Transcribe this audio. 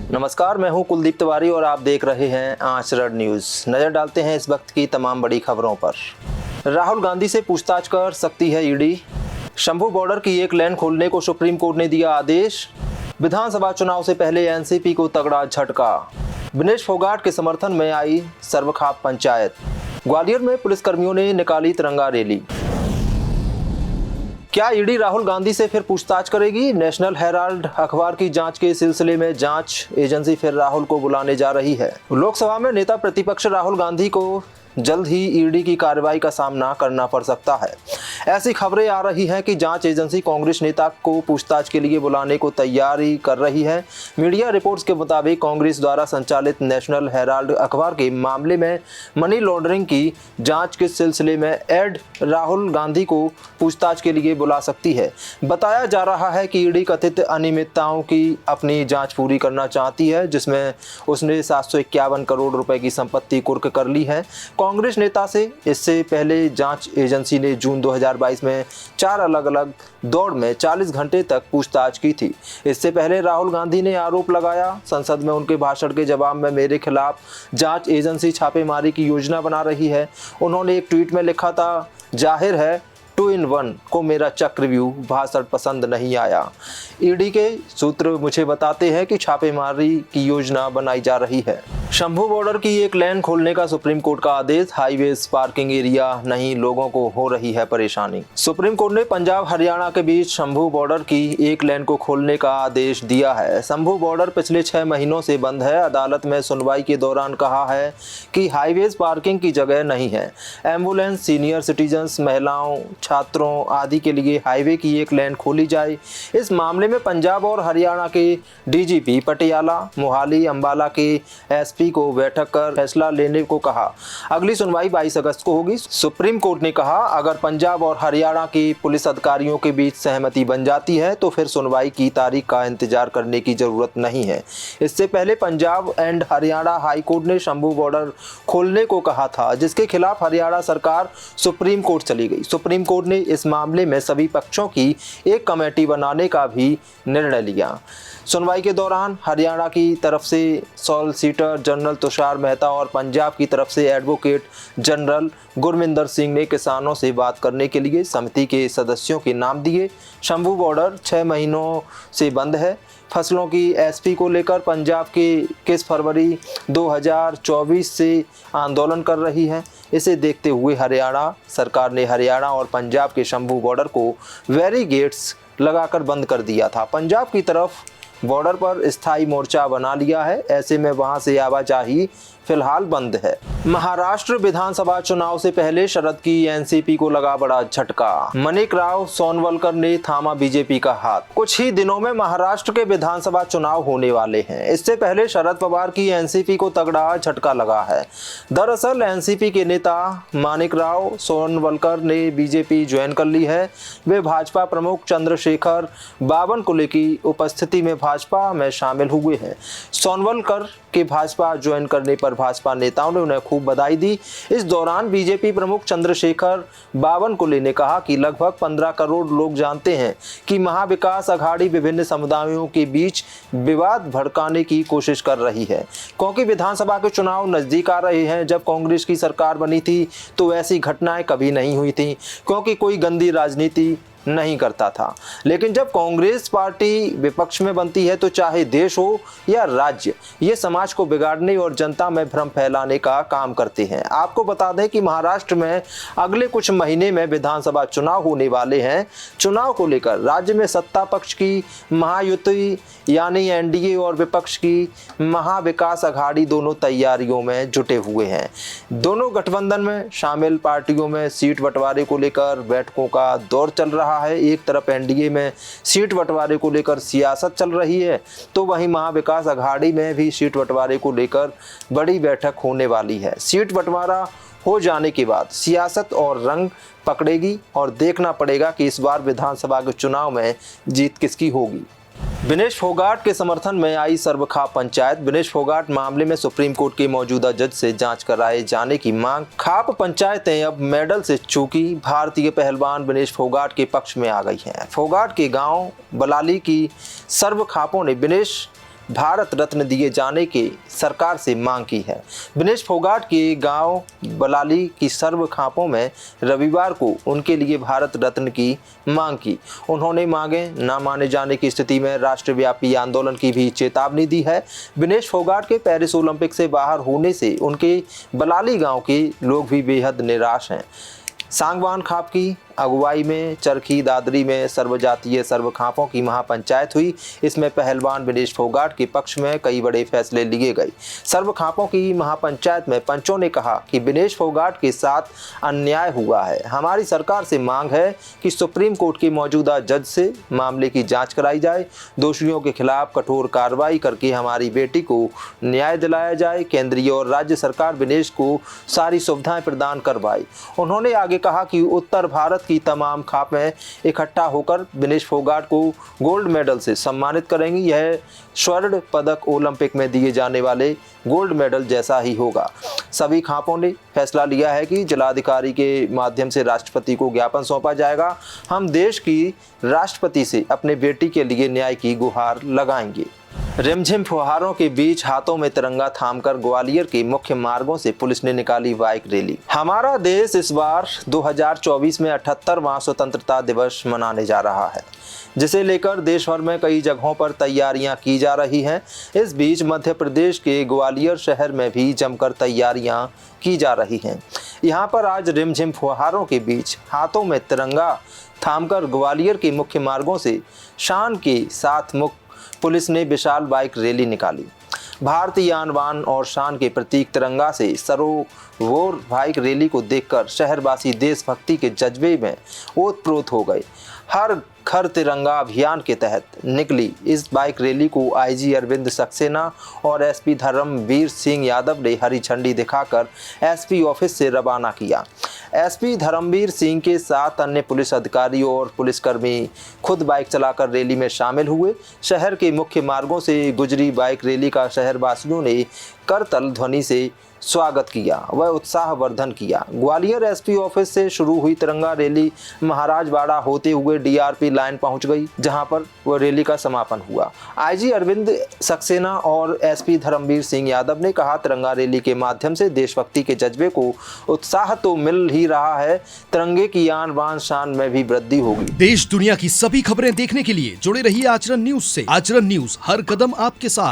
नमस्कार, मैं हूं कुलदीप तिवारी और आप देख रहे हैं आंचरण न्यूज़। नज़र डालते हैं इस वक्त की तमाम बड़ी खबरों पर। राहुल गांधी से पूछताछ कर सकती है ईडी। शंभू बॉर्डर की एक लेन खोलने को सुप्रीम कोर्ट ने दिया आदेश। विधानसभा चुनाव से पहले एनसीपी को तगड़ा झटका। विनेश फोगाट के समर्थन में आई सर्वखाप पंचायत। ग्वालियर में पुलिसकर्मियों ने निकाली तिरंगा रैली। क्या ईडी राहुल गांधी से फिर पूछताछ करेगी? नेशनल हेराल्ड अखबार की जांच के सिलसिले में जांच एजेंसी फिर राहुल को बुलाने जा रही है। लोकसभा में नेता प्रतिपक्ष राहुल गांधी को जल्द ही ईडी की कार्रवाई का सामना करना पड़ सकता है। ऐसी खबरें आ रही हैं कि जांच एजेंसी कांग्रेस नेता को पूछताछ के लिए बुलाने को तैयारी कर रही है। मीडिया रिपोर्ट्स के मुताबिक कांग्रेस द्वारा संचालित नेशनल हेराल्ड अखबार के मामले में मनी लॉन्ड्रिंग की जांच के सिलसिले में एड राहुल गांधी को पूछताछ के लिए बुला सकती है। बताया जा रहा है कि ईडी कथित अनियमितताओं की अपनी जाँच पूरी करना चाहती है, जिसमें उसने 751 करोड़ रुपए की संपत्ति कुर्क कर ली है। कांग्रेस नेता से इससे पहले जांच एजेंसी ने जून 2022 में 4 अलग अलग दौड़ में 40 घंटे तक पूछताछ की थी। इससे पहले राहुल गांधी ने आरोप लगाया, संसद में उनके भाषण के जवाब में मेरे खिलाफ जांच एजेंसी छापेमारी की योजना बना रही है। उन्होंने एक ट्वीट में लिखा था, जाहिर है 2 in 1 को मेरा चक्रव्यूह भाषण पसंद नहीं आया। ईडी के सूत्र मुझे बताते हैं कि छापेमारी की योजना बनाई जा रही है। शंभू बॉर्डर की एक लेन खोलने का सुप्रीम कोर्ट का आदेश। हाईवेज पार्किंग एरिया नहीं, लोगों को हो रही है परेशानी। सुप्रीम कोर्ट ने पंजाब हरियाणा के बीच शंभू बॉर्डर की एक लेन को खोलने का आदेश दिया है। शंभू बॉर्डर पिछले 6 महीनों से बंद है। अदालत में सुनवाई के दौरान कहा है कि हाईवेज पार्किंग की जगह नहीं है। एम्बुलेंस, सीनियर सिटीजन्स, महिलाओं, छात्रों आदि के लिए हाईवे की एक लेन खोली जाए। इस मामले में पंजाब और हरियाणा के डीजीपी पटियाला, मोहाली, अंबाला के एसपी को बैठक कर फैसला लेने को कहा। अगली सुनवाई 22 अगस्त को होगी। सुप्रीम कोर्ट ने कहा, अगर पंजाब और हरियाणा के पुलिस अधिकारियों के बीच सहमति बन जाती है तो फिर सुनवाई की तारीख का इंतजार करने की जरूरत नहीं है। इससे पहले Punjab and Haryana high court ने शंभू बॉर्डर खोलने को कहा था, जिसके खिलाफ हरियाणा सरकार सुप्रीम कोर्ट चली गई। सुप्रीम कोर्ट ने इस मामले में सभी पक्षों की एक कमेटी बनाने का भी निर्णय लिया। सुनवाई के दौरान हरियाणा की तरफ से सॉलिसिटर जनरल तुषार मेहता और पंजाब की तरफ से एडवोकेट जनरल गुरमिंदर सिंह ने किसानों से बात करने के लिए समिति के सदस्यों के नाम दिए। शंभू बॉर्डर 6 महीनों से बंद है। फसलों की एसपी को लेकर पंजाब के 21 फरवरी 2024 से आंदोलन कर रही है। इसे देखते हुए हरियाणा सरकार ने हरियाणा और पंजाब के शंभू बॉर्डर को बैरिकेड्स लगाकर बंद कर दिया था। पंजाब की तरफ बॉर्डर पर स्थायी मोर्चा बना लिया है। ऐसे में वहां से आवाजाही फिलहाल बंद है। महाराष्ट्र विधानसभा चुनाव से पहले शरद की एनसीपी को लगा बड़ा झटका। माणिकराव सोनवलकर ने थामा बीजेपी का हाथ। कुछ ही दिनों में महाराष्ट्र के विधानसभा चुनाव होने वाले हैं। इससे पहले शरद पवार की एनसीपी को तगड़ा झटका लगा है। दरअसल एनसीपी के नेता माणिकराव सोनवलकर ने बीजेपी ज्वाइन कर ली है। वे भाजपा प्रमुख चंद्रशेखर बावनकुले की उपस्थिति में भाजपा में शामिल हुए हैं। सोनवलकर के भाजपा ज्वाइन करने पर भाजपा नेताओं ने उन्हें खूब बधाई दी। इस दौरान बीजेपी प्रमुख चंद्रशेखर बावनकुले ने कहा कि लगभग 15 करोड़ लोग जानते हैं कि महाविकास अघाड़ी विभिन्न समुदायों के बीच विवाद भड़काने की कोशिश कर रही है, क्योंकि विधानसभा के चुनाव नजदीक आ रहे हैं। जब कांग्रेस की सरकार बनी थी तो ऐसी घटनाएं कभी नहीं हुई थी, क्योंकि कोई गंदी राजनीति नहीं करता था। लेकिन जब कांग्रेस पार्टी विपक्ष में बनती है तो चाहे देश हो या राज्य, ये समाज को बिगाड़ने और जनता में भ्रम फैलाने का काम करते हैं। आपको बता दें कि महाराष्ट्र में अगले कुछ महीने में विधानसभा चुनाव होने वाले हैं। चुनाव को लेकर राज्य में सत्ता पक्ष की महायुति यानी एनडीए और विपक्ष की महाविकास अघाड़ी दोनों तैयारियों में जुटे हुए हैं। दोनों गठबंधन में शामिल पार्टियों में सीट बंटवारे को लेकर बैठकों का दौर चल रहा है। एक तरफ एनडीए में सीट बंटवारे को लेकर सियासत चल रही है, तो वहीं महाविकास अघाड़ी में भी सीट बंटवारे को लेकर बड़ी बैठक होने वाली है। सीट बंटवारा हो जाने के बाद सियासत और रंग पकड़ेगी और देखना पड़ेगा कि इस बार विधानसभा के चुनाव में जीत किसकी होगी। विनेश फोगाट के समर्थन में आई सर्वखाप पंचायत। विनेश फोगाट मामले में सुप्रीम कोर्ट के मौजूदा जज से जांच कराए जाने की मांग। खाप पंचायतें अब मेडल से चूकी। भारतीय पहलवान विनेश फोगाट के पक्ष में आ गई हैं। फोगाट के गांव बलाली की सर्वखापों ने विनेश भारत रत्न दिए जाने की सरकार से मांग की है। विनेश फोगाट के गांव बलाली की सर्व खापों में रविवार को उनके लिए भारत रत्न की मांग की। उन्होंने मांगे न माने जाने की स्थिति में राष्ट्रव्यापी आंदोलन की भी चेतावनी दी है। विनेश फोगाट के पेरिस ओलंपिक से बाहर होने से उनके बलाली गांव के लोग भी बेहद निराश हैं। सांगवान खाप की अगुवाई में चरखी दादरी में सर्वजातीय सर्व खापों की महापंचायत हुई। इसमें पहलवान विनेश फोगाट के पक्ष में कई बड़े फैसले लिए गए। सर्व खापों की महापंचायत में पंचों ने कहा कि विनेश फोगाट के साथ अन्याय हुआ है। हमारी सरकार से मांग है कि सुप्रीम कोर्ट के मौजूदा जज से मामले की जांच कराई जाए। दोषियों के खिलाफ कठोर कार्रवाई करके हमारी बेटी को न्याय दिलाया जाए। केंद्रीय और राज्य सरकार विनेश को सारी सुविधाएं प्रदान करवाए। उन्होंने आगे कहा कि उत्तर भारत की तमाम खापें इकट्ठा होकर विनेश फोगाट को गोल्ड मेडल से सम्मानित करेंगी। यह स्वर्ण पदक ओलंपिक में दिए जाने वाले गोल्ड मेडल जैसा ही होगा। सभी खापों ने फैसला लिया है कि जिलाधिकारी के माध्यम से राष्ट्रपति को ज्ञापन सौंपा जाएगा। हम देश की राष्ट्रपति से अपने बेटी के लिए न्याय की गुहार लगाएंगे। रिमझिम फुहारों के बीच हाथों में तिरंगा थामकर ग्वालियर के मुख्य मार्गों से पुलिस ने निकाली बाइक रैली। हमारा देश इस बार 2024 में 78वां स्वतंत्रता दिवस मनाने जा रहा है, जिसे लेकर देश भर में कई जगहों पर तैयारियां की जा रही हैं। इस बीच मध्य प्रदेश के ग्वालियर शहर में भी जमकर तैयारियां की जा रही हैं। यहां पर आज रिमझिम फुहारों के बीच हाथों में तिरंगा थामकर ग्वालियर के मुख्य मार्गों से शान के साथ पुलिस ने विशाल बाइक रैली निकाली। भारतीय आन बान और शान के प्रतीक तिरंगा से सरोवर बाइक रैली को देखकर शहरवासी देशभक्ति के जज्बे में ओतप्रोत हो गए। हर घर तिरंगा अभियान के तहत निकली इस बाइक रैली को आईजी अरविंद सक्सेना और एसपी धर्मवीर सिंह यादव ने हरी झंडी दिखाकर एसपी ऑफिस से रवाना किया। एसपी धर्मवीर सिंह के साथ अन्य पुलिस अधिकारियों और पुलिसकर्मी खुद बाइक चलाकर रैली में शामिल हुए। शहर के मुख्य मार्गों से गुजरी बाइक रैली का शहरवासियों ने करतल ध्वनि से स्वागत किया व उत्साहवर्धन किया। ग्वालियर एसपी ऑफिस से शुरू हुई तिरंगा रैली महाराजवाड़ा होते हुए डीआरपी लाइन पहुंच गई, जहां पर वह रैली का समापन हुआ। आईजी अरविंद सक्सेना और एसपी धर्मवीर सिंह यादव ने कहा, तिरंगा रैली के माध्यम से देशभक्ति के जज्बे को उत्साह तो मिल ही रहा है, तिरंगे की आन बान शान में भी वृद्धि होगी। देश दुनिया की सभी खबरें देखने के लिए जुड़े रहिए आचरण न्यूज से। आचरण न्यूज हर कदम आपके साथ।